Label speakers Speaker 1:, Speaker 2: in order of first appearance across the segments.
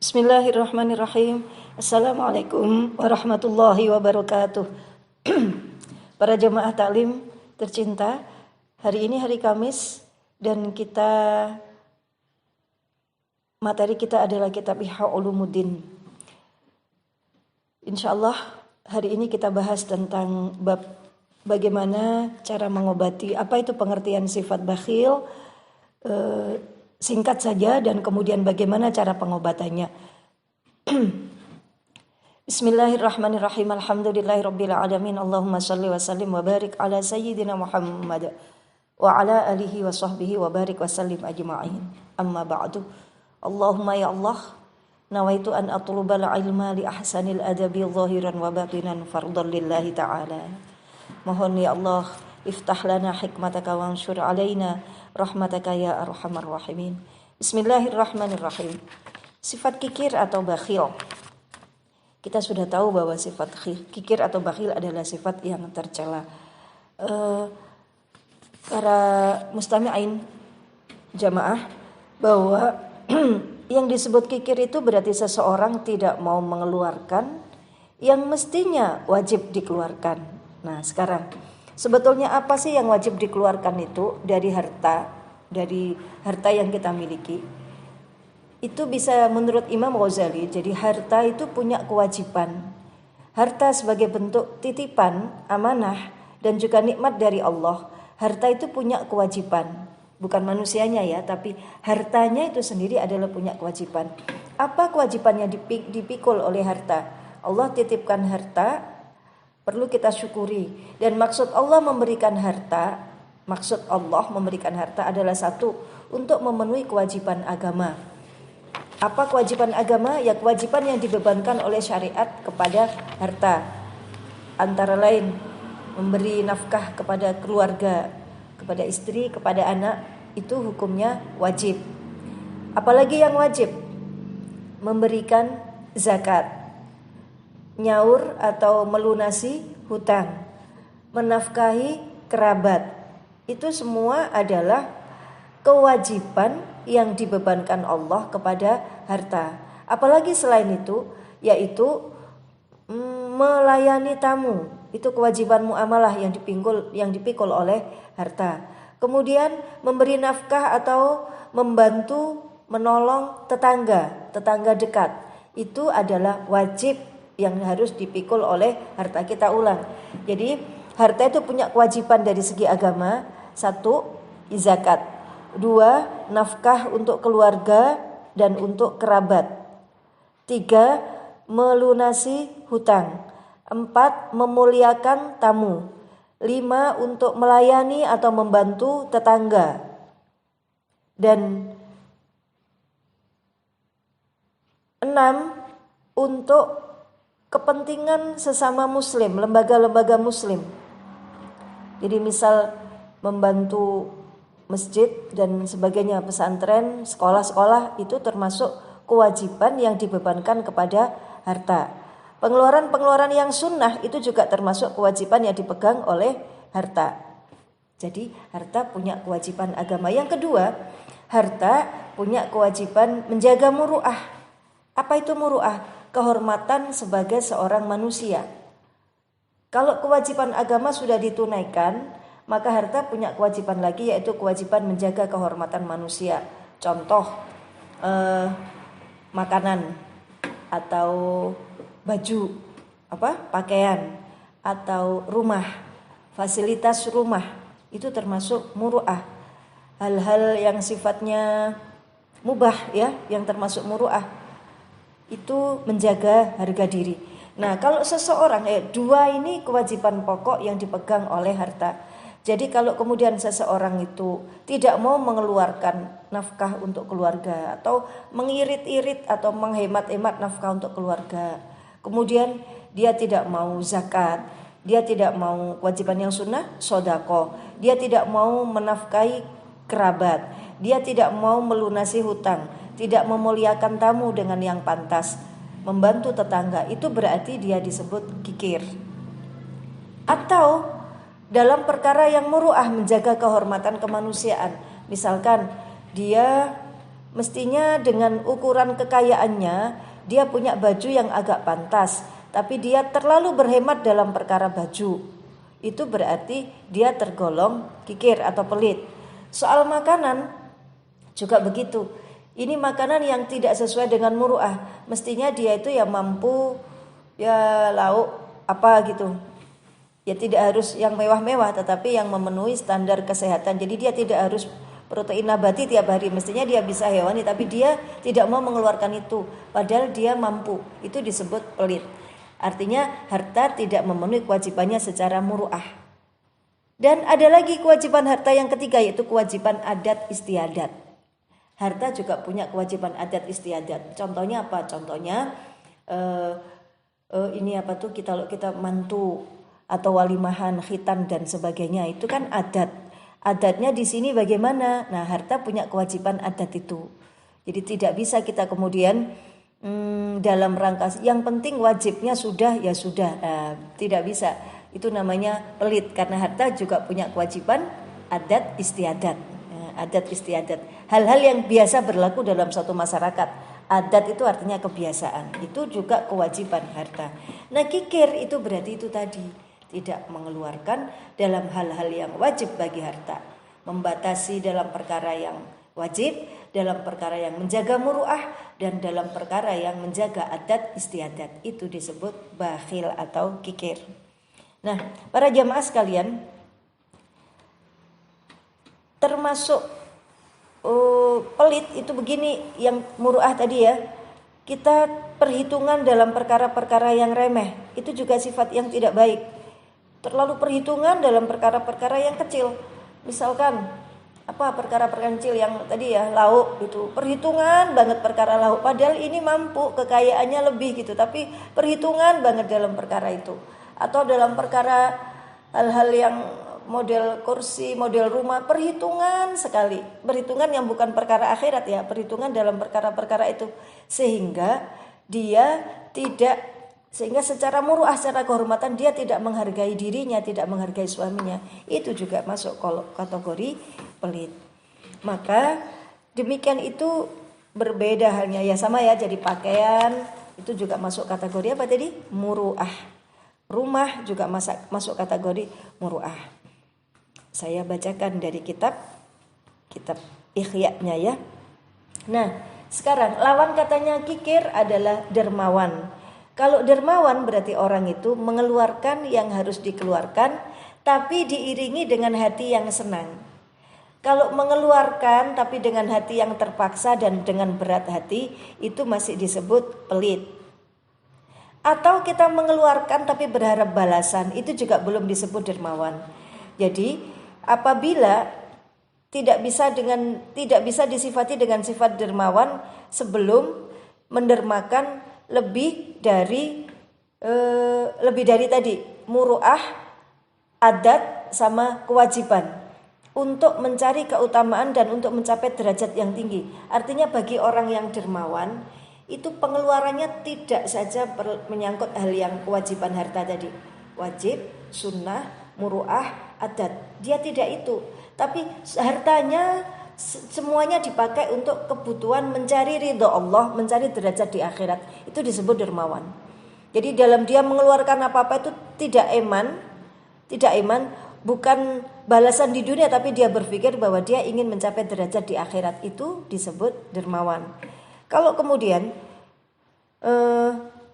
Speaker 1: Bismillahirrahmanirrahim. Assalamualaikum warahmatullahi wabarakatuh. Para jemaah taklim tercinta, hari ini hari Kamis dan materi kita adalah kitab Ihya Ulumuddin. Insyaallah hari ini kita bahas tentang bab bagaimana cara mengobati, apa itu pengertian sifat bakhil, singkat saja, dan kemudian bagaimana cara pengobatannya. Bismillahirrahmanirrahim. Alhamdulillahirabbil alamin. Allahumma shalli wa sallim wa barik ala sayyidina Muhammad wa ala alihi wa sahbihi wa barik wa sallim ajma'in. Amma ba'du. Allahumma ya Allah, nawaitu an atlubal ilma li ahsanil adabi zahiran wa batinan fardhan lillahi ta'ala. Mohon ya Allah, iftah lana hikmataka wa ansyur alaina rahmataka ya arhamar rahimin. Bismillahirrahmanirrahim. Sifat kikir atau bakhil. Kita sudah tahu bahwa sifat kikir atau bakhil adalah sifat yang tercela. Para mustami'in jamaah, bahwa yang disebut kikir itu berarti seseorang tidak mau mengeluarkan yang mestinya wajib dikeluarkan. Nah, sekarang sebetulnya apa sih yang wajib dikeluarkan itu dari harta yang kita miliki? Itu bisa menurut Imam Ghazali, jadi harta itu punya kewajiban. Harta sebagai bentuk titipan, amanah, dan juga nikmat dari Allah. Harta itu punya kewajiban. Bukan manusianya ya, tapi hartanya itu sendiri adalah punya kewajiban. Apa kewajibannya dipikul oleh harta? Allah titipkan harta, perlu kita syukuri. Dan maksud Allah memberikan harta adalah satu, untuk memenuhi kewajiban agama. Apa kewajiban agama? Ya kewajiban yang dibebankan oleh syariat kepada harta. Antara lain memberi nafkah kepada keluarga, kepada istri, kepada anak, itu hukumnya wajib. Apalagi yang wajib? Memberikan zakat, nyaur atau melunasi hutang, menafkahi kerabat. Itu semua adalah kewajiban yang dibebankan Allah kepada harta. Apalagi selain itu, yaitu melayani tamu. Itu kewajiban muamalah yang dipikul oleh harta. Kemudian memberi nafkah atau membantu menolong tetangga dekat. Itu adalah wajib yang harus dipikul oleh harta. Kita ulang. Jadi harta itu punya kewajiban dari segi agama. 1, zakat. 2, nafkah untuk keluarga dan untuk kerabat. 3, melunasi hutang. 4, memuliakan tamu. 5, untuk melayani atau membantu tetangga. Dan 6, untuk kepentingan sesama muslim, lembaga-lembaga muslim. Jadi misal membantu masjid dan sebagainya, pesantren, sekolah-sekolah, itu termasuk kewajiban yang dibebankan kepada harta. Pengeluaran yang sunnah itu juga termasuk kewajiban yang dipegang oleh harta. Jadi harta punya kewajiban agama. Yang kedua, harta punya kewajiban menjaga muru'ah. Apa itu muru'ah? Kehormatan sebagai seorang manusia. Kalau kewajiban agama sudah ditunaikan, maka harta punya kewajiban lagi, yaitu kewajiban menjaga kehormatan manusia. Contoh, makanan atau baju, pakaian, atau rumah, fasilitas rumah, itu termasuk muru'ah. Hal-hal yang sifatnya mubah ya, yang termasuk muru'ah, itu menjaga harga diri. Nah, kalau seseorang, dua ini kewajiban pokok yang dipegang oleh harta. Jadi kalau kemudian seseorang itu tidak mau mengeluarkan nafkah untuk keluarga, atau mengirit-irit atau menghemat-hemat nafkah untuk keluarga, kemudian dia tidak mau zakat, dia tidak mau kewajiban yang sunnah, sodako, dia tidak mau menafkahi kerabat, dia tidak mau melunasi hutang, tidak memuliakan tamu dengan yang pantas, membantu tetangga, itu berarti dia disebut kikir. Atau dalam perkara yang muru'ah, menjaga kehormatan kemanusiaan, misalkan dia Mestinya dengan ukuran kekayaannya dia punya baju yang agak pantas, tapi dia terlalu berhemat dalam perkara baju. Itu berarti dia tergolong kikir atau pelit. Soal makanan juga begitu. Ini makanan yang tidak sesuai dengan muru'ah. Mestinya dia itu ya mampu ya lauk apa gitu. Ya tidak harus yang mewah-mewah, tetapi yang memenuhi standar kesehatan. Jadi dia tidak harus protein nabati tiap hari. Mestinya dia bisa hewani, tapi dia tidak mau mengeluarkan itu. Padahal dia mampu. Itu disebut pelit. Artinya harta tidak memenuhi kewajibannya secara muru'ah. Dan ada lagi kewajiban harta yang ketiga, yaitu kewajiban adat istiadat. Harta juga punya kewajiban adat istiadat. Contohnya apa? Contohnya ini apa tuh, kita mantu atau walimahan, khitan dan sebagainya, itu kan adat. Adatnya di sini bagaimana? Nah, harta punya kewajiban adat itu. Jadi tidak bisa kita kemudian dalam rangka yang penting wajibnya sudah ya sudah. Tidak bisa. Itu namanya pelit, karena harta juga punya kewajiban adat istiadat. Adat istiadat. Hal-hal yang biasa berlaku dalam suatu masyarakat. Adat itu artinya kebiasaan. Itu juga kewajiban harta. Nah, kikir itu berarti itu tadi, tidak mengeluarkan dalam hal-hal yang wajib bagi harta, membatasi dalam perkara yang wajib, dalam perkara yang menjaga muru'ah, dan dalam perkara yang menjaga adat istiadat. Itu disebut bakhil atau kikir. Nah, para jamaah sekalian, termasuk pelit itu begini, yang muru'ah tadi ya, kita perhitungan dalam perkara-perkara yang remeh, itu juga sifat yang tidak baik. Terlalu perhitungan dalam perkara-perkara yang kecil. Misalkan perkara-perkara kecil yang tadi ya, lauk gitu. Perhitungan banget perkara lauk, padahal ini mampu, kekayaannya lebih gitu, tapi perhitungan banget dalam perkara itu. Atau dalam perkara hal-hal yang model kursi, model rumah, perhitungan sekali. Perhitungan yang bukan perkara akhirat ya, perhitungan dalam perkara-perkara itu. Sehingga secara muru'ah, secara kehormatan dia tidak menghargai dirinya, tidak menghargai suaminya. Itu juga masuk kategori pelit. Maka demikian itu berbeda halnya ya, sama ya, jadi pakaian itu juga masuk kategori apa tadi? Muru'ah. Rumah juga masuk kategori muru'ah. Saya bacakan dari kitab Ikhya-nya ya. Nah, sekarang lawan katanya kikir adalah dermawan. Kalau dermawan berarti orang itu mengeluarkan yang harus dikeluarkan, tapi diiringi dengan hati yang senang. Kalau mengeluarkan tapi dengan hati yang terpaksa dan dengan berat hati, itu masih disebut pelit. Atau kita mengeluarkan tapi berharap balasan, itu juga belum disebut dermawan. Jadi apabila tidak bisa disifati dengan sifat dermawan sebelum mendermakan lebih dari tadi muru'ah, adat sama kewajiban untuk mencari keutamaan dan untuk mencapai derajat yang tinggi. Artinya bagi orang yang dermawan itu pengeluarannya tidak saja menyangkut hal yang kewajiban harta tadi, wajib, sunnah, muru'ah, adat. Dia tidak itu, tapi hartanya semuanya dipakai untuk kebutuhan mencari ridho Allah, mencari derajat di akhirat. Itu disebut dermawan. Jadi dalam dia mengeluarkan apa-apa itu tidak eman, bukan balasan di dunia, tapi dia berpikir bahwa dia ingin mencapai derajat di akhirat. Itu disebut dermawan. Kalau kemudian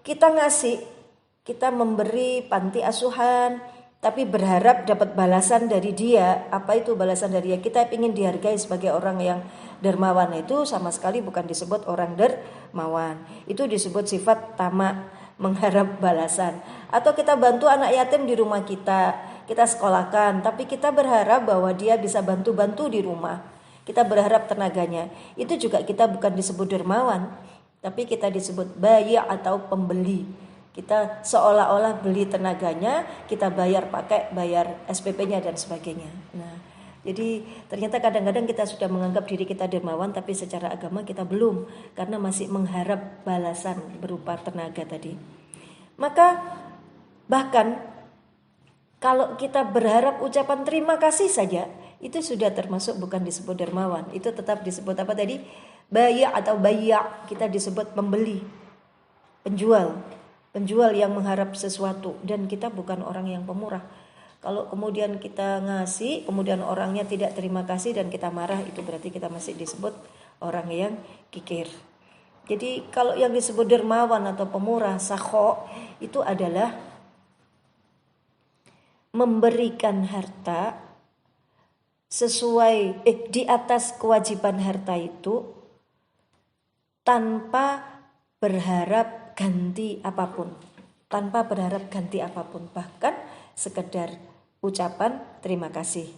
Speaker 1: kita memberi panti asuhan, tapi berharap dapat balasan dari dia. Apa itu balasan dari dia? Kita ingin dihargai sebagai orang yang dermawan. Itu sama sekali bukan disebut orang dermawan. Itu disebut sifat tamak, mengharap balasan. Atau kita bantu anak yatim di rumah kita sekolahkan, tapi kita berharap bahwa dia bisa bantu-bantu di rumah. Kita berharap tenaganya. Itu juga kita bukan disebut dermawan, tapi kita disebut bayi atau pembeli. Kita seolah-olah beli tenaganya, kita bayar SPP-nya dan sebagainya. Nah, jadi ternyata kadang-kadang kita sudah menganggap diri kita dermawan, tapi secara agama kita belum, karena masih mengharap balasan berupa tenaga tadi. Maka bahkan kalau kita berharap ucapan terima kasih saja, itu sudah termasuk bukan disebut dermawan. Itu tetap disebut apa tadi? Bayi' atau bayya' kita disebut pembeli, penjual yang mengharap sesuatu, dan kita bukan orang yang pemurah. Kalau kemudian kita ngasih, kemudian orangnya tidak terima kasih dan kita marah, itu berarti kita masih disebut orang yang kikir. Jadi kalau yang disebut dermawan atau pemurah, sakho, itu adalah memberikan harta sesuai di atas kewajiban harta itu tanpa berharap ganti apapun, bahkan sekedar ucapan terima kasih.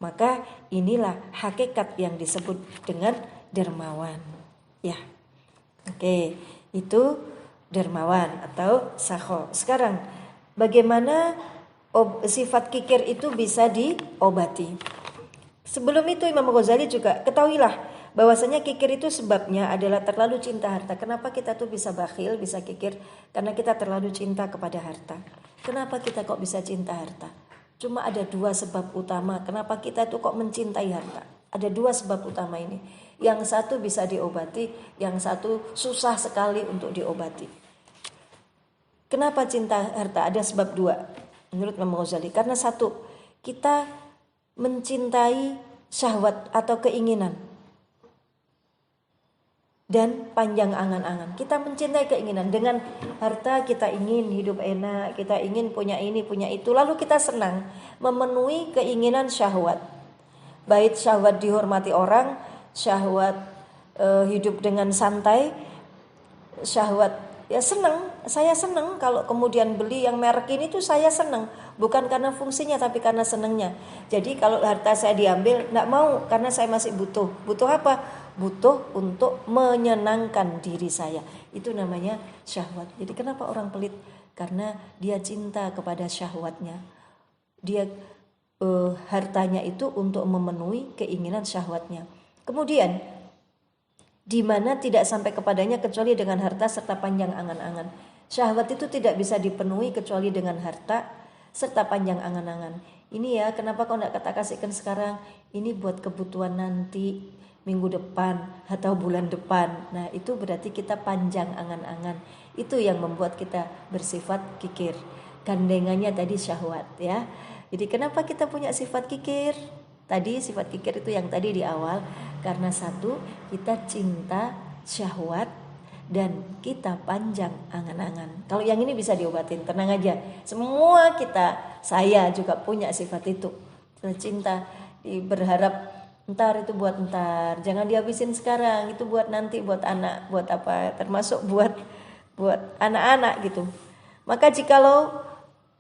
Speaker 1: Maka inilah hakikat yang disebut dengan dermawan. Ya. Oke, itu dermawan atau sakho. Sekarang bagaimana sifat kikir itu bisa diobati? Sebelum itu Imam Ghazali juga ketahuilah bahwasanya kikir itu sebabnya adalah terlalu cinta harta. Kenapa kita tuh bisa bakhil, bisa kikir? Karena kita terlalu cinta kepada harta. Kenapa kita kok bisa cinta harta? Cuma ada 2 sebab utama kenapa kita tuh kok mencintai harta. Ada 2 sebab utama ini. Yang satu bisa diobati, yang satu susah sekali untuk diobati. Kenapa cinta harta? Ada sebab 2 menurut Imam Ghazali. Karena satu, kita mencintai syahwat atau keinginan dan panjang angan-angan. Kita mencintai keinginan. Dengan harta kita ingin hidup enak, kita ingin punya ini, punya itu. Lalu kita senang memenuhi keinginan syahwat. Baik syahwat dihormati orang, syahwat hidup dengan santai, syahwat ya senang. Saya senang kalau kemudian beli yang merek ini tuh saya senang. Bukan karena fungsinya tapi karena senangnya. Jadi kalau harta saya diambil enggak mau karena saya masih butuh. Butuh apa? Butuh untuk menyenangkan diri saya. Itu namanya syahwat. Jadi kenapa orang pelit? Karena dia cinta kepada syahwatnya. Dia hartanya itu untuk memenuhi keinginan syahwatnya. Kemudian di mana tidak sampai kepadanya kecuali dengan harta serta panjang angan-angan. Syahwat itu tidak bisa dipenuhi kecuali dengan harta serta panjang angan-angan. Ini ya kenapa kau tidak kata kasihkan sekarang? Ini buat kebutuhan nanti, minggu depan atau bulan depan. Nah itu berarti kita panjang angan-angan. Itu yang membuat kita bersifat kikir. Gandengannya tadi syahwat ya. Jadi kenapa kita punya sifat kikir? Tadi sifat kikir itu yang tadi di awal. Karena satu, kita cinta syahwat dan kita panjang angan-angan. Kalau yang ini bisa diobatin, tenang aja. Semua kita, saya juga punya sifat itu. Cinta, berharap ntar itu buat ntar. Jangan dihabisin sekarang, itu buat nanti, buat anak, buat apa, termasuk buat anak-anak gitu. Maka jikalau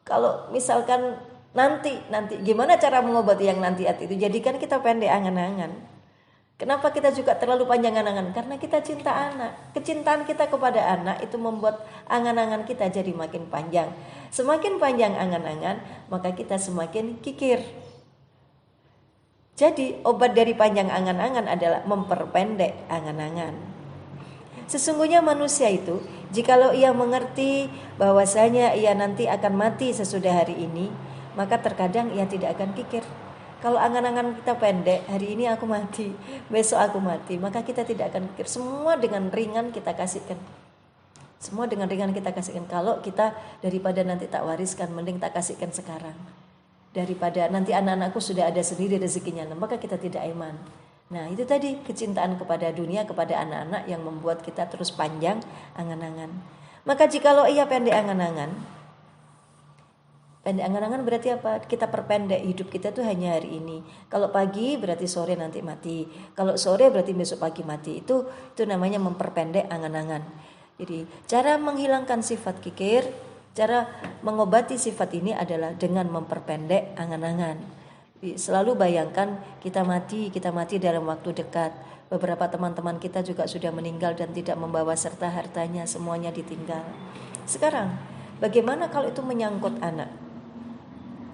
Speaker 1: kalau misalkan nanti gimana cara mengobati yang nanti itu? Jadikan kita pendek angan-angan. Kenapa kita juga terlalu panjang angan-angan? Karena kita cinta anak. Kecintaan kita kepada anak itu membuat angan-angan kita jadi makin panjang. Semakin panjang angan-angan, maka kita semakin kikir. Jadi obat dari panjang angan-angan adalah memperpendek angan-angan. Sesungguhnya manusia itu, jikalau ia mengerti bahwasanya ia nanti akan mati sesudah hari ini, maka terkadang ia tidak akan kikir. Kalau angan-angan kita pendek, hari ini aku mati, besok aku mati, maka kita tidak akan pikir. Semua dengan ringan kita kasihkan. Kalau kita daripada nanti tak wariskan, mending tak kasihkan sekarang. Daripada nanti anak-anakku sudah ada sendiri rezekinya, maka kita tidak iman. Nah itu tadi kecintaan kepada dunia, kepada anak-anak yang membuat kita terus panjang angan-angan. Maka jikalau ia pendek angan-angan berarti apa? Kita perpendek hidup kita tuh hanya hari ini. Kalau pagi berarti sore nanti mati. Kalau sore berarti besok pagi mati. Itu namanya memperpendek angan-angan. Jadi cara menghilangkan sifat kikir, cara mengobati sifat ini adalah dengan memperpendek angan-angan. Selalu bayangkan kita mati dalam waktu dekat. Beberapa teman-teman kita juga sudah meninggal dan tidak membawa serta hartanya, semuanya ditinggal. Sekarang bagaimana kalau itu menyangkut anak?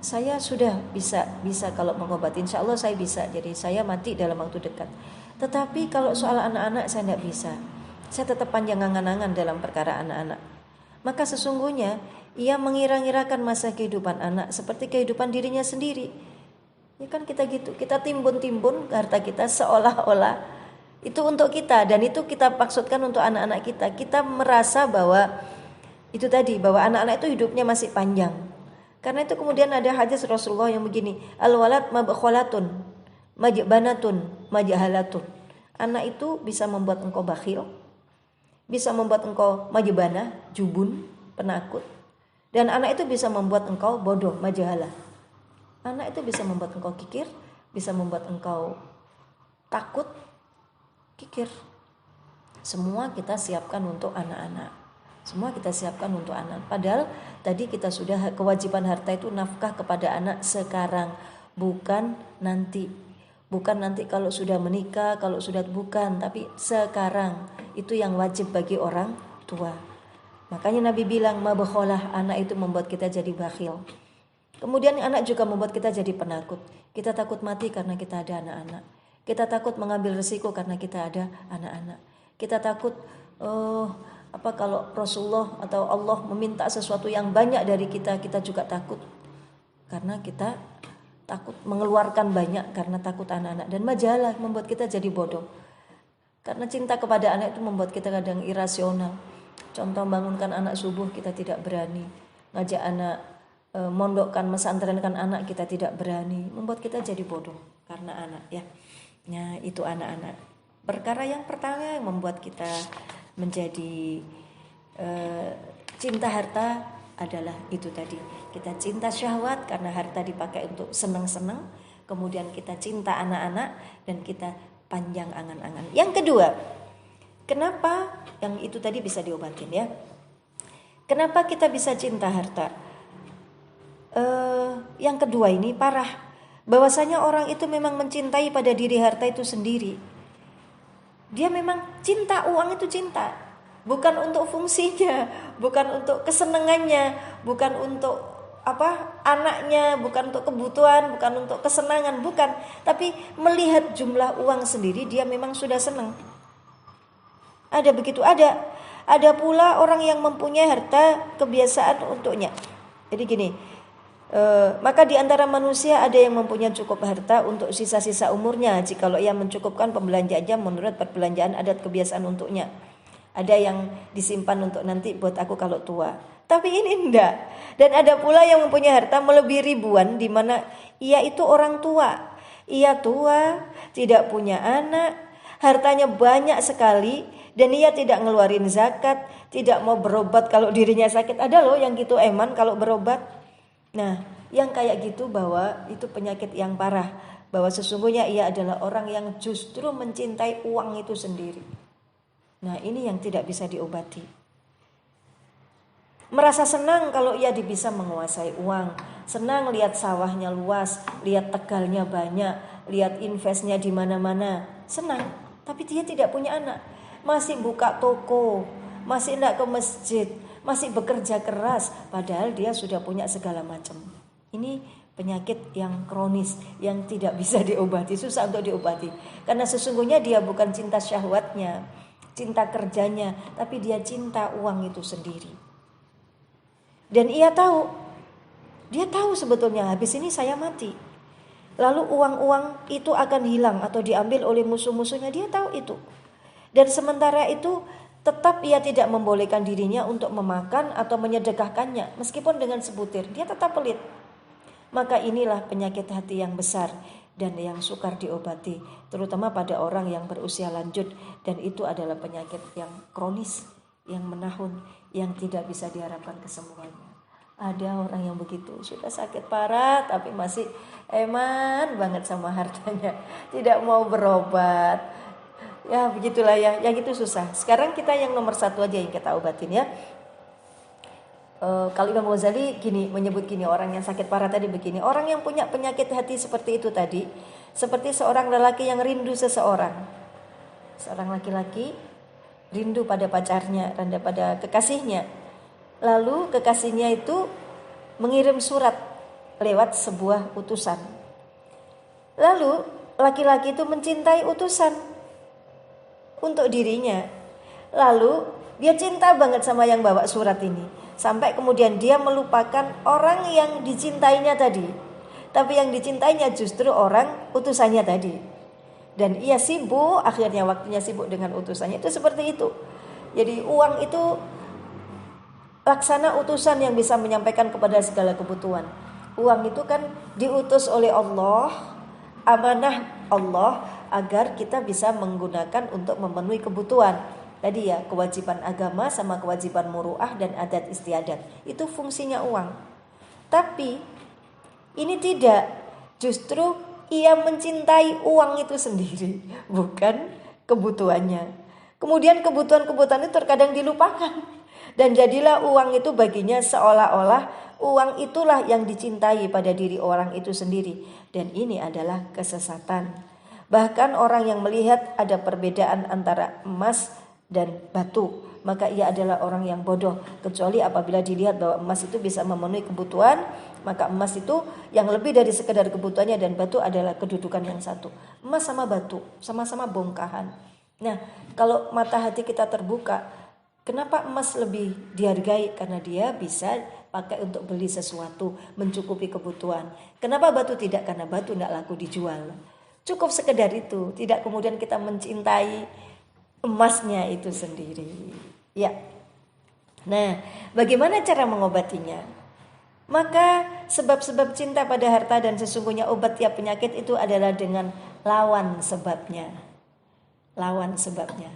Speaker 1: Saya sudah bisa kalau mengobati, insya Allah saya bisa. Jadi saya mati dalam waktu dekat. Tetapi kalau soal anak-anak saya tidak bisa. Saya tetap panjang angan-angan dalam perkara anak-anak. Maka sesungguhnya ia mengira-ngirakan masa kehidupan anak seperti kehidupan dirinya sendiri. Ya kan kita gitu, kita timbun-timbun harta kita seolah-olah Itu untuk kita, dan itu kita maksudkan untuk anak-anak kita. Kita merasa bahwa itu tadi, bahwa anak-anak itu hidupnya masih panjang. Karena itu kemudian ada hadis Rasulullah yang begini, al-walad mabkhalatun majbanatun majhalatun. Anak itu bisa membuat engkau bakhil, bisa membuat engkau majbana, jubun, penakut. Dan anak itu bisa membuat engkau bodoh, majahalah. Anak itu bisa membuat engkau kikir, bisa membuat engkau takut, kikir. Semua kita siapkan untuk anak-anak. Semua kita siapkan untuk anak. Padahal tadi kita sudah kewajiban harta itu nafkah kepada anak sekarang, bukan nanti. Bukan nanti kalau sudah menikah, kalau sudah bukan, tapi sekarang. Itu yang wajib bagi orang tua. Makanya Nabi bilang mabkhalah, anak itu membuat kita jadi bakhil. Kemudian anak juga membuat kita jadi penakut. Kita takut mati karena kita ada anak-anak. Kita takut mengambil risiko karena kita ada anak-anak. Kita takut kalau Rasulullah atau Allah meminta sesuatu yang banyak dari kita, kita juga takut. Karena kita takut mengeluarkan banyak karena takut anak-anak. Dan majalah membuat kita jadi bodoh. Karena cinta kepada anak itu membuat kita kadang irasional. Contoh bangunkan anak subuh kita tidak berani. Ngajak anak mondokkan, mesantrenkan anak kita tidak berani. Membuat kita jadi bodoh karena anak ya. Nah itu anak-anak. Perkara yang pertama yang membuat kita menjadi cinta harta adalah itu tadi. Kita cinta syahwat karena harta dipakai untuk senang-senang. Kemudian kita cinta anak-anak dan kita panjang angan-angan. Yang kedua, kenapa yang itu tadi bisa diobatin ya? Kenapa kita bisa cinta harta? Yang kedua ini parah. Bahwasanya orang itu memang mencintai pada diri harta itu sendiri. Dia memang cinta uang itu cinta. Bukan untuk fungsinya, bukan untuk kesenangannya, bukan untuk anaknya, bukan untuk kebutuhan, bukan untuk kesenangan, bukan. Tapi melihat jumlah uang sendiri dia memang sudah senang. Ada begitu, ada pula orang yang mempunyai harta kebiasaan untuknya. Jadi gini, maka di antara manusia ada yang mempunyai cukup harta untuk sisa-sisa umurnya, jikalau ia mencukupkan pembelanjaannya menurut perbelanjaan adat kebiasaan untuknya. Ada yang disimpan untuk nanti buat aku kalau tua. Tapi ini enggak. Dan ada pula yang mempunyai harta melebihi ribuan, di mana ia itu orang tua. Ia tua, tidak punya anak, hartanya banyak sekali, dan ia tidak ngeluarin zakat, tidak mau berobat kalau dirinya sakit. Ada loh yang gitu eman kalau berobat. Nah, yang kayak gitu bahwa itu penyakit yang parah, bahwa sesungguhnya ia adalah orang yang justru mencintai uang itu sendiri. Nah, ini yang tidak bisa diobati. Merasa senang kalau ia bisa menguasai uang, senang lihat sawahnya luas, lihat tegalnya banyak, lihat investnya di mana-mana, senang. Tapi dia tidak punya anak, masih buka toko, masih tidak ke masjid, masih bekerja keras, padahal dia sudah punya segala macam. Ini penyakit yang kronis, yang tidak bisa diobati, susah untuk diobati. Karena sesungguhnya dia bukan cinta syahwatnya, cinta kerjanya, tapi dia cinta uang itu sendiri. Dan dia tahu sebetulnya habis ini saya mati. Lalu uang-uang itu akan hilang atau diambil oleh musuh-musuhnya, dia tahu itu. Dan sementara itu tetap ia tidak membolehkan dirinya untuk memakan atau menyedekahkannya, meskipun dengan sebutir, dia tetap pelit. Maka inilah penyakit hati yang besar dan yang sukar diobati, terutama pada orang yang berusia lanjut, dan itu adalah penyakit yang kronis, yang menahun, yang tidak bisa diharapkan kesembuhannya. Ada orang yang begitu, sudah sakit parah tapi masih eman banget sama hartanya, tidak mau berobat. Ya begitulah ya, yang itu susah. Sekarang kita yang nomor satu aja yang kita obatin ya. Kalau Imam Ghazali menyebut gini, orang yang sakit parah tadi begini, orang yang punya penyakit hati seperti itu tadi, seperti seorang lelaki yang rindu seseorang. Seorang laki-laki rindu pada pacarnya, rindu pada kekasihnya. Lalu kekasihnya itu mengirim surat lewat sebuah utusan. Lalu laki-laki itu mencintai utusan untuk dirinya. Lalu dia cinta banget sama yang bawa surat ini. Sampai kemudian dia melupakan orang yang dicintainya tadi. Tapi yang dicintainya justru orang utusannya tadi. dan ia sibuk, akhirnya waktunya sibuk dengan utusannya. Itu seperti itu. Jadi uang itu laksana utusan yang bisa menyampaikan kepada segala kebutuhan. Uang itu kan diutus oleh Allah, amanah Allah agar kita bisa menggunakan untuk memenuhi kebutuhan. Tadi ya, kewajiban agama sama kewajiban muruah dan adat istiadat. Itu fungsinya uang. Tapi ini tidak, justru ia mencintai uang itu sendiri, bukan kebutuhannya. Kemudian kebutuhan-kebutuhan itu terkadang dilupakan. Dan jadilah uang itu baginya seolah-olah uang itulah yang dicintai pada diri orang itu sendiri. Dan ini adalah kesesatan. Bahkan orang yang melihat ada perbedaan antara emas dan batu, maka ia adalah orang yang bodoh. Kecuali apabila dilihat bahwa emas itu bisa memenuhi kebutuhan, maka emas itu yang lebih dari sekedar kebutuhannya dan batu adalah kedudukan yang satu. Emas sama batu, sama-sama bongkahan. Nah, kalau mata hati kita terbuka, kenapa emas lebih dihargai? Karena dia bisa pakai untuk beli sesuatu, mencukupi kebutuhan. Kenapa batu tidak? Karena batu tidak laku dijual. Cukup sekedar itu, tidak kemudian kita mencintai emasnya itu sendiri. Ya. Nah, bagaimana cara mengobatinya? Maka sebab-sebab cinta pada harta dan sesungguhnya obat tiap penyakit itu adalah dengan lawan sebabnya. Lawan sebabnya.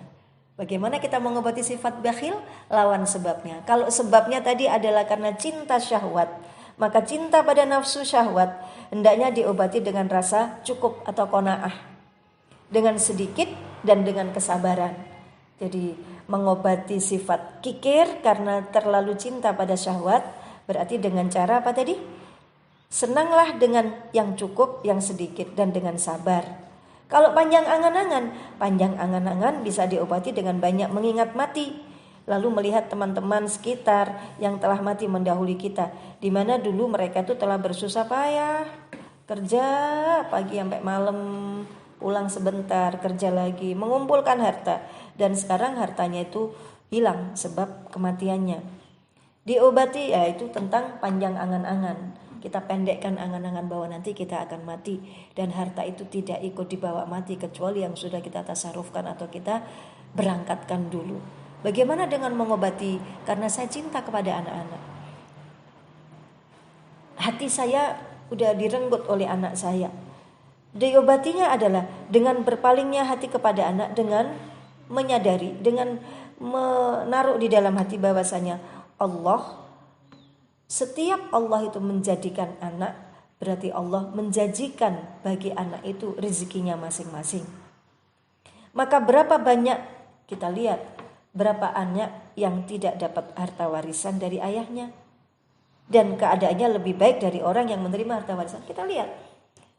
Speaker 1: Bagaimana kita mengobati sifat bakhil? Lawan sebabnya. Kalau sebabnya tadi adalah karena cinta syahwat, maka cinta pada nafsu syahwat hendaknya diobati dengan rasa cukup atau qanaah, dengan sedikit dan dengan kesabaran. Jadi mengobati sifat kikir karena terlalu cinta pada syahwat berarti dengan cara apa tadi? Senanglah dengan yang cukup, yang sedikit dan dengan sabar. Kalau panjang angan-angan bisa diobati dengan banyak mengingat mati. Lalu melihat teman-teman sekitar yang telah mati mendahului kita, di mana dulu mereka itu telah bersusah payah, kerja pagi sampai malam, pulang sebentar, kerja lagi, mengumpulkan harta, dan sekarang hartanya itu hilang sebab kematiannya. Diobati yaitu tentang panjang angan-angan. Kita pendekkan angan-angan bahwa nanti kita akan mati dan harta itu tidak ikut dibawa mati kecuali yang sudah kita tasarufkan atau kita berangkatkan dulu. Bagaimana dengan mengobati? Karena saya cinta kepada anak-anak. Hati saya udah direnggut oleh anak saya. Diobatinya adalah dengan berpalingnya hati kepada anak, dengan menyadari, dengan menaruh di dalam hati bahwasanya Allah, setiap Allah itu menjadikan anak, berarti Allah menjanjikan bagi anak itu rezekinya masing-masing. Maka berapa banyak kita lihat, berapa anak yang tidak dapat harta warisan dari ayahnya dan keadaannya lebih baik dari orang yang menerima harta warisan. Kita lihat,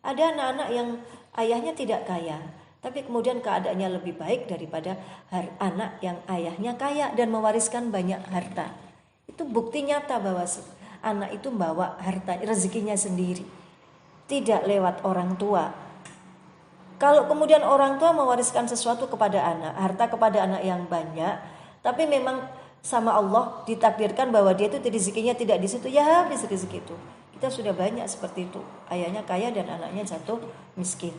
Speaker 1: ada anak-anak yang ayahnya tidak kaya, tapi kemudian keadaannya lebih baik daripada anak yang ayahnya kaya dan mewariskan banyak harta. Itu bukti nyata bahwa anak itu membawa harta rezekinya sendiri, tidak lewat orang tua. Kalau kemudian orang tua mewariskan sesuatu kepada anak, harta kepada anak yang banyak, tapi memang sama Allah ditakdirkan bahwa dia itu rezekinya tidak di situ, ya habis rezeki itu. Kita sudah banyak seperti itu, ayahnya kaya dan anaknya jatuh miskin.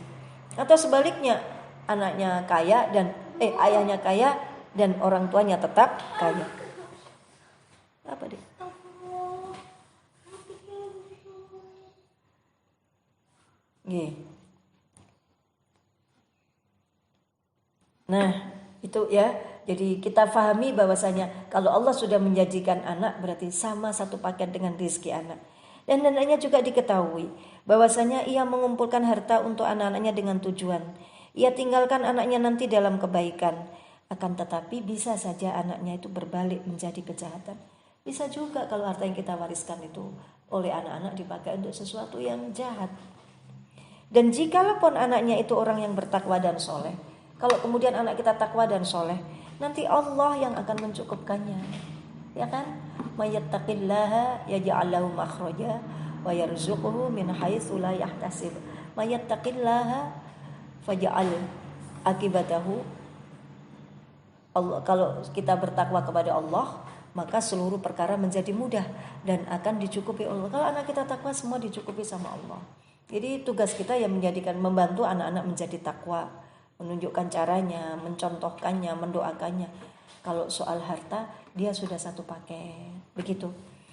Speaker 1: Atau sebaliknya, anaknya kaya dan ayahnya kaya dan orang tuanya tetap kaya. Apa deh? Nah, itu ya. Jadi kita fahami bahwasanya kalau Allah sudah menjadikan anak berarti sama satu paket dengan rezeki anak. Dan hendaknya juga diketahui bahwasanya ia mengumpulkan harta untuk anak-anaknya dengan tujuan ia tinggalkan anaknya nanti dalam kebaikan. Akan tetapi bisa saja anaknya itu berbalik menjadi kejahatan. Bisa juga kalau harta yang kita wariskan itu oleh anak-anak dipakai untuk sesuatu yang jahat. Dan jikalaupun anaknya itu orang yang bertakwa dan soleh, kalau kemudian anak kita takwa dan soleh, nanti Allah yang akan mencukupkannya, ya kan? Mayattaqillaha yaj'al lahu makhraja wa yarzuquhu min haitsu la yahtasib. Mayattaqillaha faj'al akibatahu. Allah, kalau kita bertakwa kepada Allah, maka seluruh perkara menjadi mudah dan akan dicukupi Allah. Kalau anak kita takwa, semua dicukupi sama Allah. Jadi tugas kita yang membantu anak-anak menjadi takwa, menunjukkan caranya, mencontohkannya, mendoakannya. Kalau soal harta dia sudah satu paket, begitu.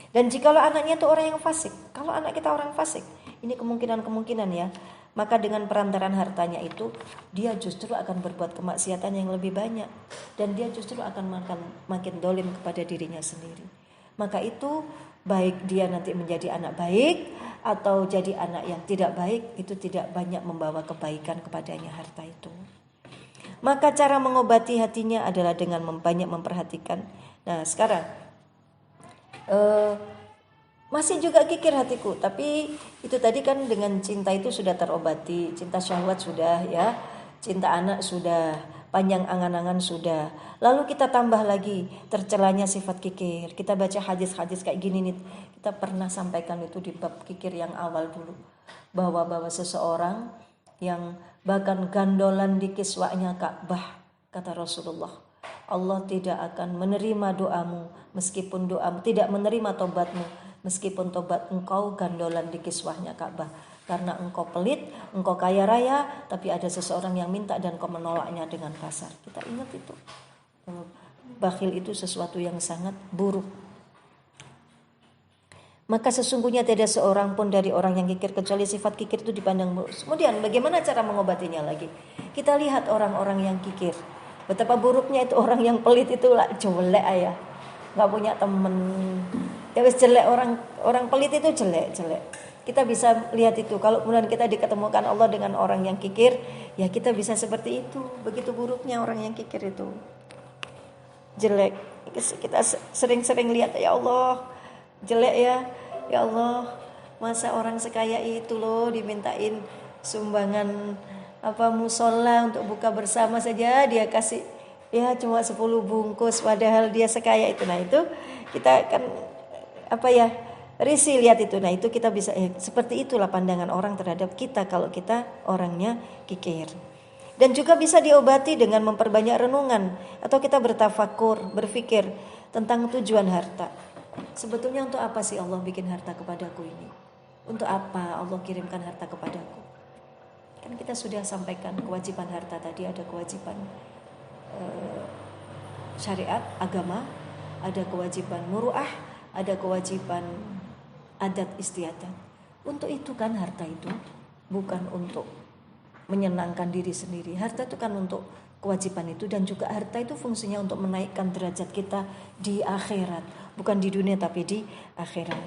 Speaker 1: Dan jikalau anaknya itu orang yang fasik, kalau anak kita orang fasik, ini kemungkinan ya, maka dengan perantaran hartanya itu dia justru akan berbuat kemaksiatan yang lebih banyak, dan dia justru akan makin dolim kepada dirinya sendiri. Maka itu baik dia nanti menjadi anak baik atau jadi anak yang tidak baik, itu tidak banyak membawa kebaikan kepadanya harta itu. Maka cara mengobati hatinya adalah dengan banyak memperhatikan. Nah sekarang masih juga kikir hatiku, tapi itu tadi kan dengan cinta itu sudah terobati, cinta syahwat sudah ya, cinta anak sudah, panjang angan-angan sudah. Lalu kita tambah lagi tercelanya sifat kikir. Kita baca hadis-hadis kayak gini nih, kita pernah sampaikan itu di bab kikir yang awal dulu, bahwa seseorang yang bahkan gandolan di kiswanya Ka'bah, kata Rasulullah, Allah tidak akan menerima doamu meskipun doamu, tidak menerima tobatmu meskipun tobat engkau gandolan di kiswahnya Ka'bah, karena engkau pelit, engkau kaya raya, tapi ada seseorang yang minta dan engkau menolaknya dengan kasar. Kita ingat itu. Bakhil itu sesuatu yang sangat buruk. Maka sesungguhnya tidak seorang pun dari orang yang kikir kecuali sifat kikir itu dipandang buruk. Kemudian bagaimana cara mengobatinya lagi? Kita lihat orang-orang yang kikir. Betapa buruknya itu orang yang pelit itu lah, jelek ayah. Gak punya temen. Ya wis jelek, orang pelit itu jelek. Kita bisa lihat itu. Kalau kemudian kita diketemukan Allah dengan orang yang kikir, ya kita bisa seperti itu. Begitu buruknya orang yang kikir itu. Jelek. Kita sering-sering lihat, ya Allah, jelek ya Allah, masa orang sekaya itu loh dimintain sumbangan musola untuk buka bersama saja dia kasih ya cuma 10 bungkus, padahal dia sekaya itu. Nah itu kita kan risih lihat itu. Nah itu kita bisa seperti itulah pandangan orang terhadap kita kalau kita orangnya kikir. Dan juga bisa diobati dengan memperbanyak renungan atau kita bertafakur, berpikir tentang tujuan harta. Sebetulnya untuk apa sih Allah bikin harta kepadaku ini? Untuk apa Allah kirimkan harta kepadaku? Kan kita sudah sampaikan kewajiban harta tadi, ada kewajiban syariat, agama, ada kewajiban muru'ah, ada kewajiban adat istiadat. Untuk itu kan harta itu bukan untuk menyenangkan diri sendiri. Harta itu kan untuk kewajiban itu, dan juga harta itu fungsinya untuk menaikkan derajat kita di akhirat, bukan di dunia tapi di akhirat.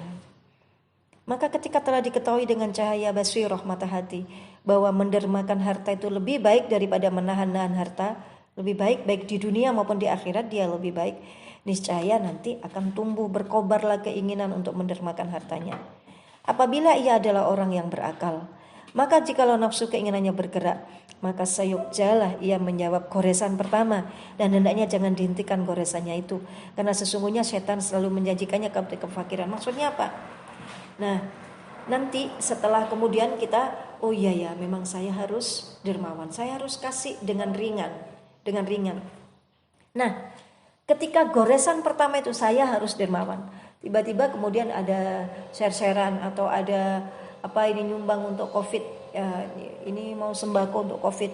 Speaker 1: Maka ketika telah diketahui dengan cahaya basirah mata hati bahwa mendermakan harta itu lebih baik daripada menahan-nahan harta, lebih baik di dunia maupun di akhirat dia lebih baik, niscaya nanti akan tumbuh berkobarlah keinginan untuk mendermakan hartanya. Apabila ia adalah orang yang berakal, maka jikalau nafsu keinginannya bergerak, maka sayukjalah ia menjawab goresan pertama, dan hendaknya jangan dihentikan goresannya itu, karena sesungguhnya setan selalu menjanjikannya kefakiran. Maksudnya apa? Nah nanti setelah kemudian kita memang saya harus dermawan, saya harus kasih dengan ringan. Nah ketika goresan pertama itu saya harus dermawan, tiba-tiba kemudian ada share-sharean atau ada nyumbang untuk COVID, ya, ini mau sembako untuk COVID,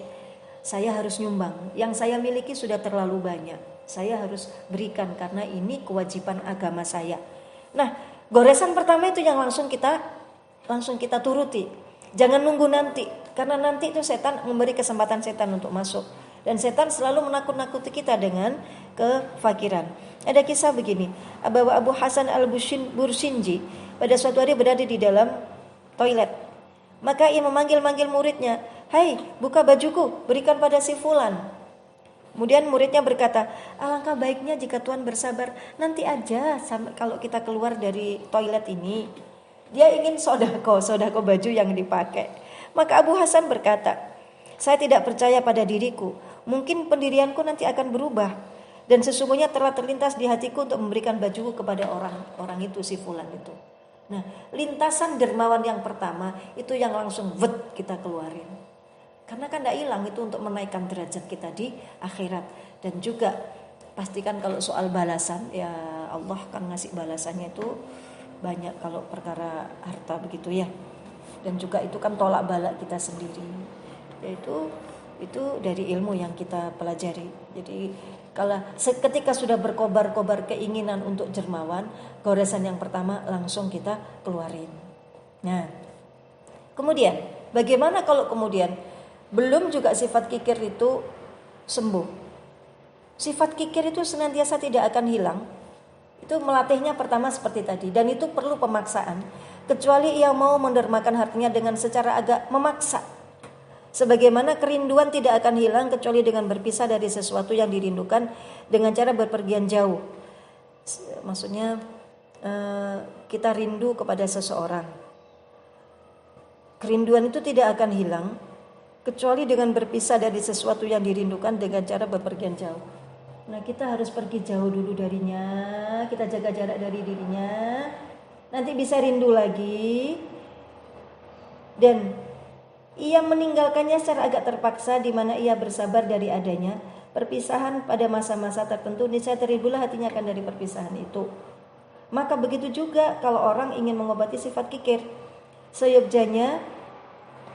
Speaker 1: saya harus nyumbang. Yang saya miliki sudah terlalu banyak, saya harus berikan karena ini kewajiban agama saya. Nah goresan pertama itu yang langsung kita turuti. Jangan nunggu nanti, karena nanti itu setan memberi kesempatan setan untuk masuk, dan setan selalu menakut-nakuti kita dengan kefakiran. Ada kisah begini, bahwa Abu Hasan al-Bursinji pada suatu hari berada di dalam toilet. Maka ia memanggil muridnya, "Hai, buka bajuku, berikan pada si fulan." Kemudian muridnya berkata, "Alangkah baiknya jika Tuhan bersabar, nanti aja kalau kita keluar dari toilet ini." Dia ingin sodako baju yang dipakai. Maka Abu Hasan berkata, "Saya tidak percaya pada diriku, mungkin pendirianku nanti akan berubah, dan sesungguhnya telah terlintas di hatiku untuk memberikan bajuku kepada orang itu, si fulan itu." Nah, lintasan dermawan yang pertama itu yang langsung kita keluarin. Karena kan tidak hilang itu untuk menaikkan derajat kita di akhirat. Dan juga pastikan kalau soal balasan, ya Allah kan ngasih balasannya itu banyak kalau perkara harta begitu ya. Dan juga itu kan tolak balak kita sendiri. Yaitu Itu dari ilmu yang kita pelajari. Jadi kalau ketika sudah berkobar-kobar keinginan untuk dermawan, goresan yang pertama langsung kita keluarin. Nah, kemudian bagaimana kalau kemudian belum juga sifat kikir itu sembuh? Sifat kikir itu senantiasa tidak akan hilang. Itu melatihnya pertama seperti tadi, dan itu perlu pemaksaan. Kecuali ia mau mendermakan hartanya dengan secara agak memaksa. Sebagaimana kerinduan tidak akan hilang kecuali dengan berpisah dari sesuatu yang dirindukan dengan cara berpergian jauh. Maksudnya kita rindu kepada seseorang. Kerinduan itu tidak akan hilang kecuali dengan berpisah dari sesuatu yang dirindukan dengan cara berpergian jauh. Nah, kita harus pergi jauh dulu darinya, kita jaga jarak dari dirinya. Nanti bisa rindu lagi. Dan ia meninggalkannya secara agak terpaksa, di mana ia bersabar dari adanya perpisahan pada masa-masa tertentu. Niscaya teribulah hatinya akan dari perpisahan itu. Maka begitu juga kalau orang ingin mengobati sifat kikir, seyogjanya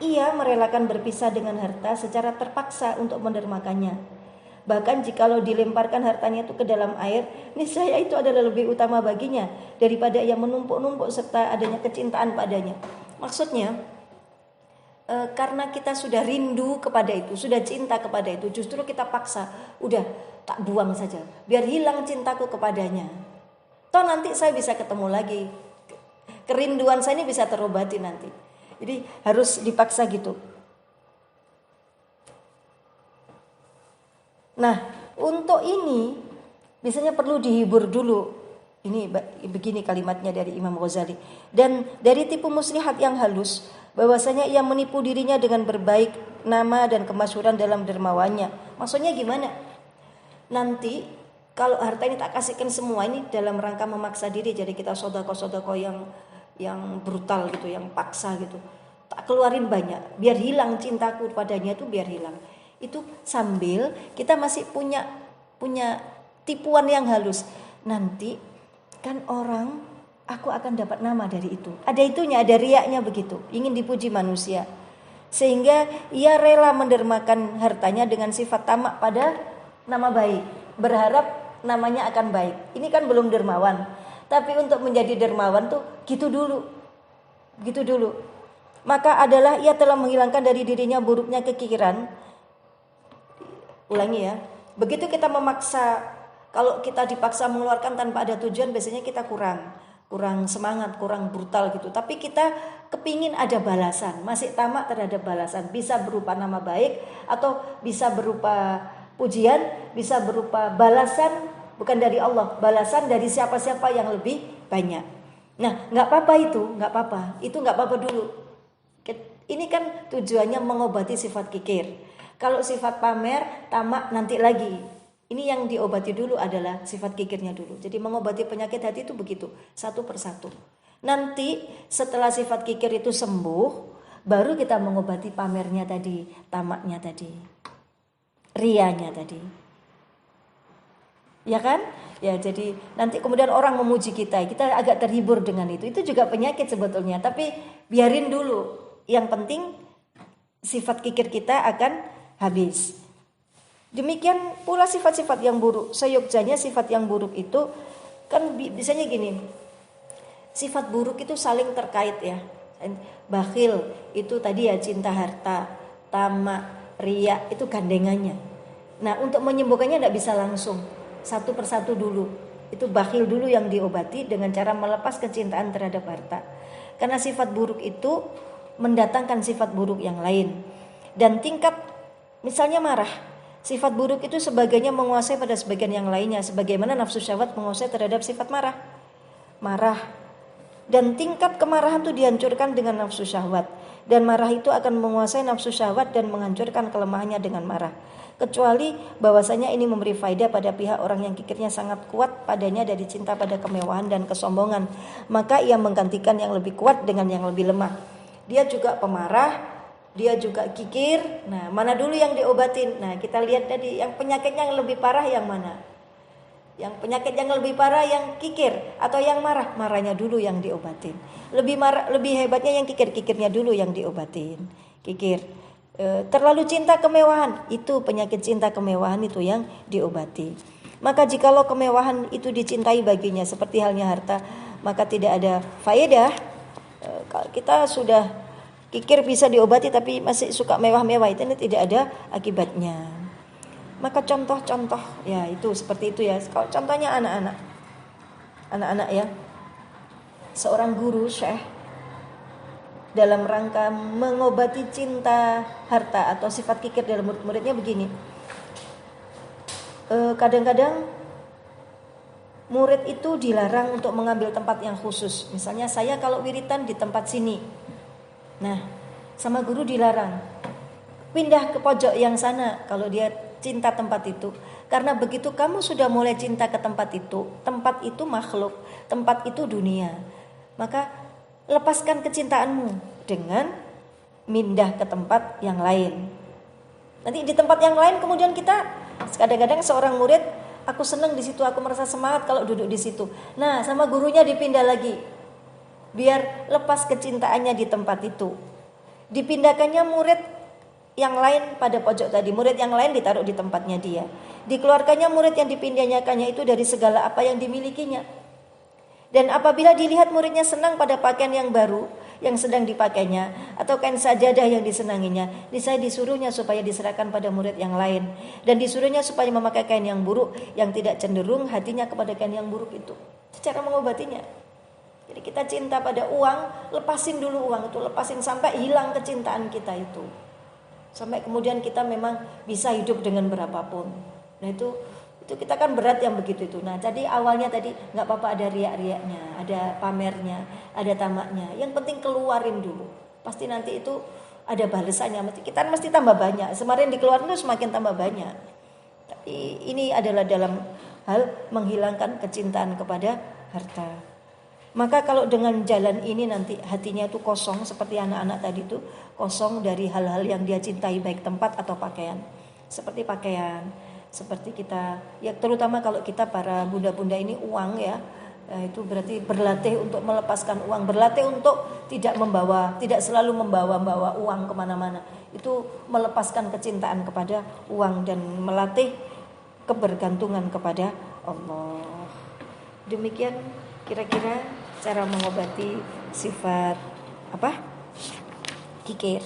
Speaker 1: ia merelakan berpisah dengan harta secara terpaksa untuk mendermakannya. Bahkan jikalau dilemparkan hartanya itu ke dalam air, niscaya itu adalah lebih utama baginya daripada ia menumpuk-numpuk serta adanya kecintaan padanya. Maksudnya, karena kita sudah rindu kepada itu, sudah cinta kepada itu, justru kita paksa, udah tak buang saja, biar hilang cintaku kepadanya. Toh nanti saya bisa ketemu lagi, kerinduan saya ini bisa terobati nanti. Jadi harus dipaksa gitu. Nah, untuk ini biasanya perlu dihibur dulu. Ini begini kalimatnya dari Imam Ghazali. Dan dari tipu muslihat yang halus, bahwasanya ia menipu dirinya dengan berbaik nama dan kemasyhuran dalam dermawannya. Maksudnya gimana? Nanti kalau harta ini tak kasihkan semua, ini dalam rangka memaksa diri, jadi kita sodako-sodako yang brutal gitu, yang paksa gitu. Tak keluarin banyak, biar hilang cintaku padanya, itu biar hilang. Itu sambil kita masih punya tipuan yang halus. Nanti kan orang, aku akan dapat nama dari itu. Ada itunya, ada riaknya begitu. Ingin dipuji manusia. Sehingga ia rela mendermakan hartanya dengan sifat tamak pada nama baik. Berharap namanya akan baik. Ini kan belum dermawan. Tapi untuk menjadi dermawan tuh gitu dulu. Gitu dulu. Maka adalah ia telah menghilangkan dari dirinya buruknya kekikiran. Ulangi ya. Begitu kita memaksa, kalau kita dipaksa mengeluarkan tanpa ada tujuan, biasanya kita kurang semangat, kurang brutal gitu. Tapi kita kepingin ada balasan, masih tamak terhadap balasan. Bisa berupa nama baik, atau bisa berupa pujian, bisa berupa balasan bukan dari Allah, balasan dari siapa-siapa yang lebih banyak. Nah, nggak apa-apa itu, nggak apa-apa. Itu nggak apa-apa dulu. Ini kan tujuannya mengobati sifat kikir. Kalau sifat pamer, tamak nanti lagi. Ini yang diobati dulu adalah sifat kikirnya dulu. Jadi mengobati penyakit hati itu begitu, satu persatu. Nanti setelah sifat kikir itu sembuh, baru kita mengobati pamernya tadi, tamaknya tadi, rianya tadi. Ya kan? Ya, jadi nanti kemudian orang memuji kita agak terhibur dengan itu. Itu juga penyakit sebetulnya, tapi biarin dulu. Yang penting sifat kikir kita akan habis. Demikian pula sifat-sifat yang buruk. Seyogjanya sifat yang buruk itu kan biasanya gini. Sifat buruk itu saling terkait ya. Bakhil itu tadi ya, cinta harta, tamak, riya itu gandengannya. Nah, untuk menyembuhkannya tidak bisa langsung, satu persatu dulu. Itu bakhil dulu yang diobati dengan cara melepas kecintaan terhadap harta. Karena sifat buruk itu mendatangkan sifat buruk yang lain. Dan tingkat misalnya marah, sifat buruk itu sebagainya menguasai pada sebagian yang lainnya, sebagaimana nafsu syahwat menguasai terhadap sifat marah. Dan tingkat kemarahan itu dihancurkan dengan nafsu syahwat, dan marah itu akan menguasai nafsu syahwat dan menghancurkan kelemahannya dengan marah. Kecuali bahwasanya ini memberi faedah pada pihak orang yang kikirnya sangat kuat padanya dari cinta pada kemewahan dan kesombongan, maka ia menggantikan yang lebih kuat dengan yang lebih lemah. Dia juga pemarah, dia juga kikir. Nah, mana dulu yang diobatin? Nah, kita lihat tadi yang penyakitnya yang lebih parah yang mana? Yang penyakit yang lebih parah yang kikir atau yang marah? Marahnya dulu yang diobatin. Lebih hebatnya yang kikir-kikirnya dulu yang diobatin. Kikir. terlalu cinta kemewahan, itu penyakit cinta kemewahan itu yang diobati. Maka jikalau kemewahan itu dicintai baginya seperti halnya harta, maka tidak ada faedah. Kalau kita sudah kikir bisa diobati tapi masih suka mewah-mewah, itu tidak ada akibatnya. Maka contoh-contoh ya itu seperti itu ya. Kalau contohnya anak-anak ya, seorang guru syekh dalam rangka mengobati cinta harta atau sifat kikir dalam murid-muridnya begini. Kadang-kadang murid itu dilarang untuk mengambil tempat yang khusus. Misalnya saya kalau wiritan di tempat sini. Nah, sama guru dilarang pindah ke pojok yang sana kalau dia cinta tempat itu. Karena begitu kamu sudah mulai cinta ke tempat itu makhluk, tempat itu dunia. Maka lepaskan kecintaanmu dengan pindah ke tempat yang lain. Nanti di tempat yang lain kemudian kita kadang-kadang seorang murid, aku senang di situ, aku merasa semangat kalau duduk di situ. Nah, sama gurunya dipindah lagi. Biar lepas kecintaannya di tempat itu. Dipindahkannya murid yang lain pada pojok tadi, murid yang lain ditaruh di tempatnya dia. Dikeluarkannya murid yang dipindahkannya itu dari segala apa yang dimilikinya. Dan apabila dilihat muridnya senang pada pakaian yang baru yang sedang dipakainya atau kain sajadah yang disenanginya, saya disuruhnya supaya diserahkan pada murid yang lain dan disuruhnya supaya memakai kain yang buruk yang tidak cenderung hatinya kepada kain yang buruk itu. Secara mengobatinya. Jadi kita cinta pada uang, lepasin dulu uang itu, lepasin sampai hilang kecintaan kita itu. Sampai kemudian kita memang bisa hidup dengan berapapun. Nah itu kita kan berat yang begitu itu. Nah jadi awalnya tadi nggak apa-apa ada riak-riaknya, ada pamernya, ada tamaknya. Yang penting keluarin dulu. Pasti nanti itu ada balasannya. Kita mesti tambah banyak. Semakin dikeluarin itu semakin tambah banyak. Tapi ini adalah dalam hal menghilangkan kecintaan kepada harta. Maka kalau dengan jalan ini nanti hatinya itu kosong seperti anak-anak tadi itu, kosong dari hal-hal yang dia cintai baik tempat atau pakaian. Seperti pakaian, seperti kita ya terutama kalau kita para bunda-bunda ini uang ya, itu berarti berlatih untuk melepaskan uang, berlatih untuk tidak selalu membawa uang kemana-mana. Itu melepaskan kecintaan kepada uang dan melatih kebergantungan kepada Allah. Demikian kira-kira cara mengobati sifat kikir.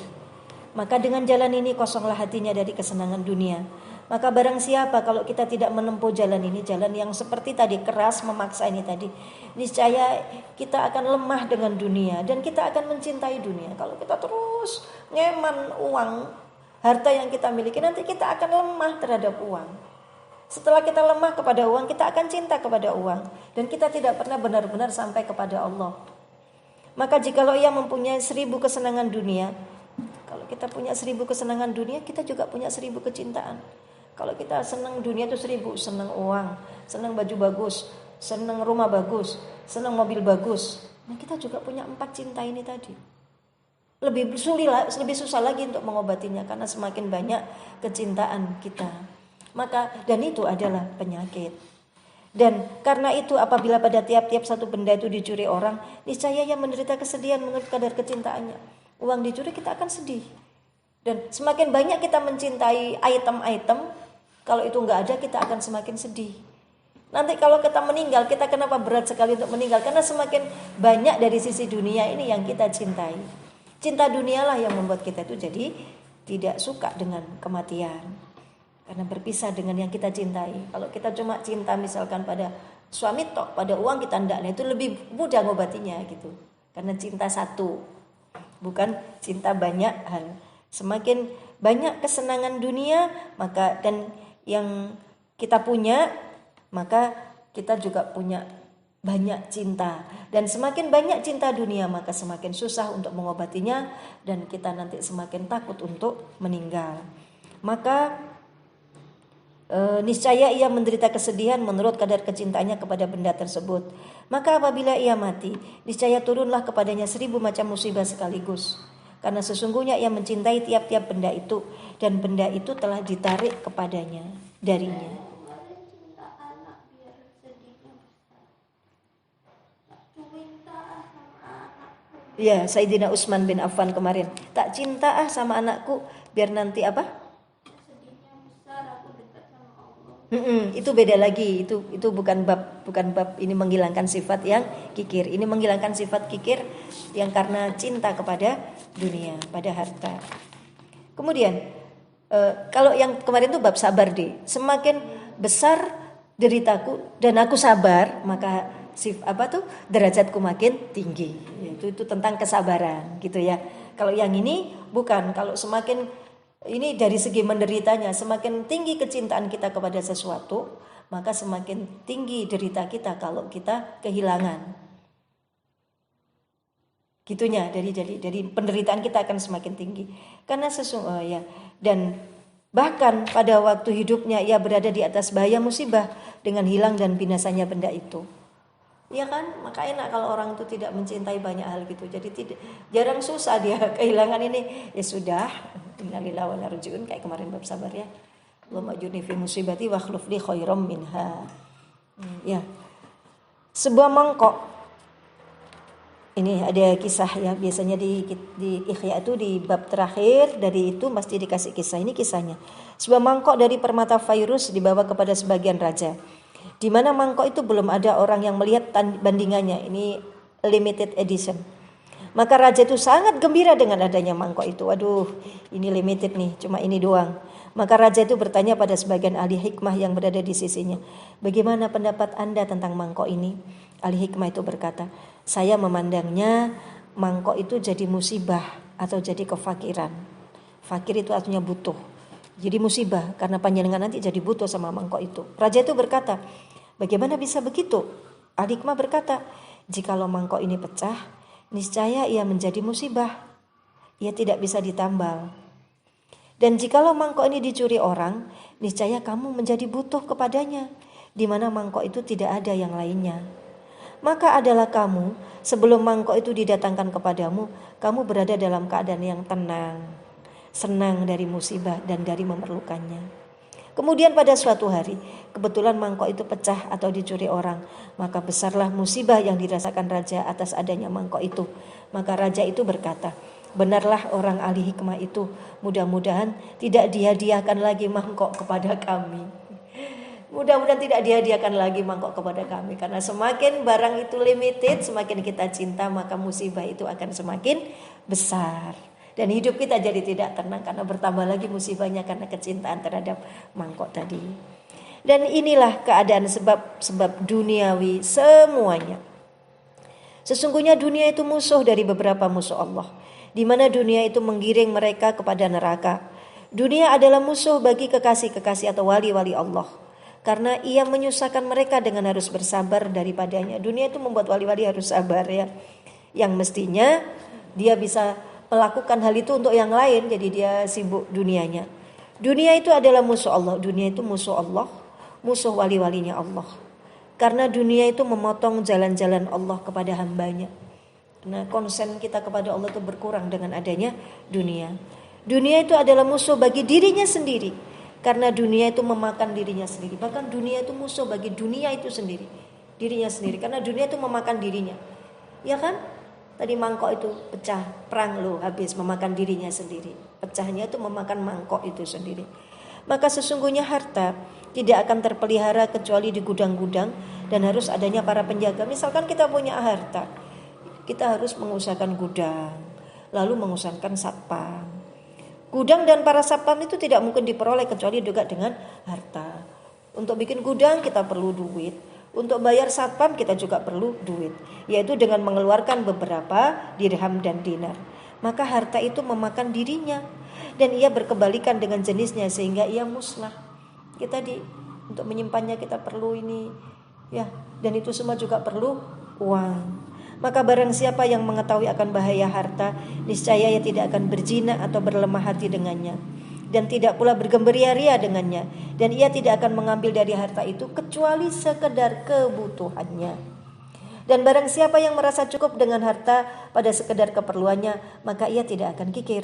Speaker 1: Maka dengan jalan ini kosonglah hatinya dari kesenangan dunia. Maka barang siapa kalau kita tidak menempuh jalan ini, jalan yang seperti tadi keras memaksa ini tadi, niscaya kita akan lemah dengan dunia dan kita akan mencintai dunia. Kalau kita terus ngeman uang, harta yang kita miliki, nanti kita akan lemah terhadap uang. Setelah kita lemah kepada uang, kita akan cinta kepada uang dan kita tidak pernah benar-benar sampai kepada Allah. Maka jikalau ia mempunyai 1000 kesenangan dunia, kalau kita punya 1000 kesenangan dunia, kita juga punya 1000 kecintaan. Kalau kita senang dunia itu 1000, senang uang, senang baju bagus, senang rumah bagus, senang mobil bagus. Nah kita juga punya 4 cinta ini tadi. Lebih susah lagi untuk mengobatinya karena semakin banyak kecintaan kita. Maka dan itu adalah penyakit. Dan karena itu apabila pada tiap-tiap satu benda itu dicuri orang, niscaya yang menderita kesedihan menurut kadar kecintaannya. Uang dicuri kita akan sedih. Dan semakin banyak kita mencintai item-item, kalau itu enggak ada kita akan semakin sedih. Nanti kalau kita meninggal, kita kenapa berat sekali untuk meninggal? Karena semakin banyak dari sisi dunia ini yang kita cintai. Cinta dunialah yang membuat kita itu jadi tidak suka dengan kematian. Karena berpisah dengan yang kita cintai. Kalau kita cuma cinta misalkan pada suami tok, pada uang kita enggak, nah itu lebih mudah ngobatinya gitu. Karena cinta satu, bukan cinta banyak hal. Semakin banyak kesenangan dunia, maka dan yang kita punya, maka kita juga punya banyak cinta. Dan semakin banyak cinta dunia, maka semakin susah untuk mengobatinya dan kita nanti semakin takut untuk meninggal. Maka niscaya ia menderita kesedihan menurut kadar kecintaannya kepada benda tersebut. Maka apabila ia mati, niscaya turunlah kepadanya 1000 macam musibah sekaligus. Karena sesungguhnya ia mencintai tiap-tiap benda itu dan benda itu telah ditarik kepadanya darinya. Ya, Sayyidina Utsman bin Affan kemarin, tak cinta sama anakku biar nanti apa? Itu beda lagi, itu bukan bab ini menghilangkan sifat yang kikir. Ini menghilangkan sifat kikir yang karena cinta kepada dunia, pada harta. Kemudian kalau yang kemarin itu bab sabar deh. Semakin besar deritaku dan aku sabar, maka derajatku makin tinggi. Itu tentang kesabaran gitu ya. Kalau yang ini bukan, kalau semakin ini dari segi menderitanya, semakin tinggi kecintaan kita kepada sesuatu, maka semakin tinggi derita kita kalau kita kehilangan. Gitunya, dari penderitaan kita akan semakin tinggi. Karena sesungguhnya dan bahkan pada waktu hidupnya ia berada di atas bahaya musibah dengan hilang dan binasanya benda itu. Ya kan, maka enak kalau orang itu tidak mencintai banyak hal gitu. Jadi jarang susah dia kehilangan ini. Ya sudah, innalillahi wa inna ilaihi raji'un kayak kemarin bab sabar ya. Allahumma ajurni fi musibati wa akhlif li khairam minha. Ya. Sebuah mangkok. Ini ada kisah ya, biasanya di Ikhya itu di bab terakhir dari itu pasti dikasih kisah. Ini kisahnya. Sebuah mangkok dari permata Fairuz dibawa kepada sebagian raja. Di mana mangkok itu belum ada orang yang melihat bandingannya. Ini limited edition. Maka raja itu sangat gembira dengan adanya mangkok itu. Waduh, ini limited nih, cuma ini doang. Maka raja itu bertanya pada sebagian ahli hikmah yang berada di sisinya, bagaimana pendapat Anda tentang mangkok ini? Ahli hikmah itu berkata, saya memandangnya mangkok itu jadi musibah atau jadi kefakiran. Fakir itu artinya butuh. Jadi musibah karena panjenengan nanti jadi butuh sama mangkok itu. Raja itu berkata, bagaimana bisa begitu? Ahli hikmah berkata, jikalau mangkok ini pecah, niscaya ia menjadi musibah. Ia tidak bisa ditambal. Dan jikalau mangkok ini dicuri orang, niscaya kamu menjadi butuh kepadanya, di mana mangkok itu tidak ada yang lainnya. Maka adalah kamu, sebelum mangkok itu didatangkan kepadamu, kamu berada dalam keadaan yang tenang, senang dari musibah dan dari memerlukannya. Kemudian pada suatu hari, kebetulan mangkok itu pecah atau dicuri orang, maka besarlah musibah yang dirasakan raja atas adanya mangkok itu. Maka raja itu berkata, benarlah orang ahli hikmah itu, mudah-mudahan tidak dihadiahkan lagi mangkok kepada kami. Mudah-mudahan tidak dihadiahkan lagi mangkok kepada kami. Karena semakin barang itu limited, semakin kita cinta, maka musibah itu akan semakin besar. Dan hidup kita jadi tidak tenang karena bertambah lagi musibahnya karena kecintaan terhadap mangkok tadi. Dan inilah keadaan sebab duniawi semuanya. Sesungguhnya dunia itu musuh dari beberapa musuh Allah, di mana dunia itu menggiring mereka kepada neraka. Dunia adalah musuh bagi kekasih-kekasih atau wali-wali Allah, karena ia menyusahkan mereka dengan harus bersabar daripadanya. Dunia itu membuat wali-wali harus sabar ya, yang mestinya dia bisa melakukan hal itu untuk yang lain, jadi dia sibuk dunianya. Dunia itu adalah musuh Allah. Dunia itu musuh Allah, musuh wali-walinya Allah. Karena dunia itu memotong jalan-jalan Allah kepada hambanya. Nah, konsen kita kepada Allah itu berkurang dengan adanya dunia. Dunia itu adalah musuh bagi dirinya sendiri. Karena dunia itu memakan dirinya sendiri. Bahkan dunia itu musuh bagi dunia itu sendiri. Dirinya sendiri. Karena dunia itu memakan dirinya. Ya kan? Tadi mangkok itu pecah, perang lo habis memakan dirinya sendiri. Pecahnya itu memakan mangkok itu sendiri. Maka sesungguhnya harta tidak akan terpelihara kecuali di gudang-gudang dan harus adanya para penjaga. Misalkan kita punya harta, kita harus mengusahakan gudang, lalu mengusahakan satpam. Gudang dan para satpam itu tidak mungkin diperoleh kecuali juga dengan harta. Untuk bikin gudang kita perlu duit. Untuk bayar satpam kita juga perlu duit, yaitu dengan mengeluarkan beberapa dirham dan dinar. Maka harta itu memakan dirinya dan ia berkebalikan dengan jenisnya sehingga ia musnah. Kita untuk menyimpannya kita perlu ini ya, dan itu semua juga perlu uang. Maka barang siapa yang mengetahui akan bahaya harta, niscaya ia tidak akan berzina atau berlemah hati dengannya, dan tidak pula bergembira-ria dengannya, dan ia tidak akan mengambil dari harta itu kecuali sekedar kebutuhannya. Dan barang siapa yang merasa cukup dengan harta pada sekedar keperluannya, maka ia tidak akan kikir.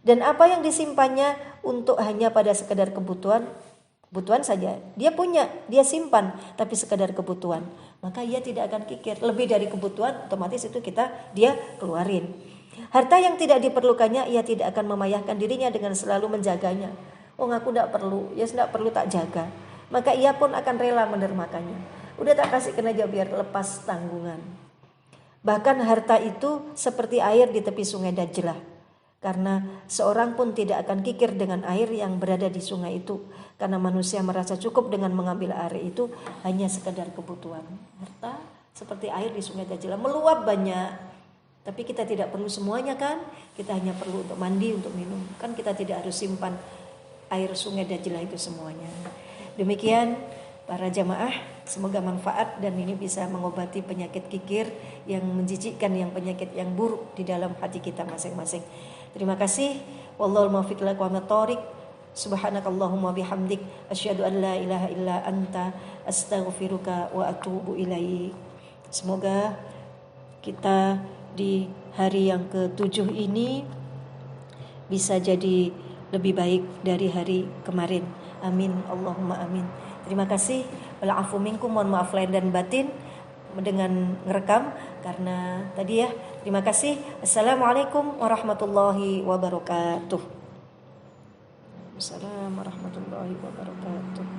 Speaker 1: Dan apa yang disimpannya untuk hanya pada sekedar kebutuhan saja, dia punya, dia simpan, tapi sekedar kebutuhan, maka ia tidak akan kikir. Lebih dari kebutuhan otomatis itu dia keluarin. Harta yang tidak diperlukannya ia tidak akan memayahkan dirinya dengan selalu menjaganya. Oh, aku tidak perlu, ya tidak perlu tak jaga. Maka ia pun akan rela mendermakannya. Udah tak kasih kena aja biar lepas tanggungan. Bahkan harta itu seperti air di tepi sungai Dajlah. Karena seorang pun tidak akan kikir dengan air yang berada di sungai itu. Karena manusia merasa cukup dengan mengambil air itu hanya sekedar kebutuhan. Harta seperti air di sungai Dajlah, meluap banyak. Tapi kita tidak perlu semuanya kan. Kita hanya perlu untuk mandi, untuk minum. Kan kita tidak harus simpan air sungai Dajlah itu semuanya. Demikian para jamaah, semoga manfaat dan ini bisa mengobati penyakit kikir yang menjijikkan, yang penyakit yang buruk di dalam hati kita masing-masing. Terima kasih. Wallahul muwaffiq ila aqwamit thoriq. Subhanakallahumma bihamdik asyhadu an la ilaha illa anta astaghfiruka wa atubu ilaik. Semoga kita di hari yang ke-7 ini bisa jadi lebih baik dari hari kemarin. Amin, Allahumma amin. Terima kasih. Wal afu minkum, mohon maaf lahir dan batin dengan ngerekam karena tadi ya. Terima kasih. Assalamualaikum warahmatullahi wabarakatuh. Assalamualaikum warahmatullahi wabarakatuh.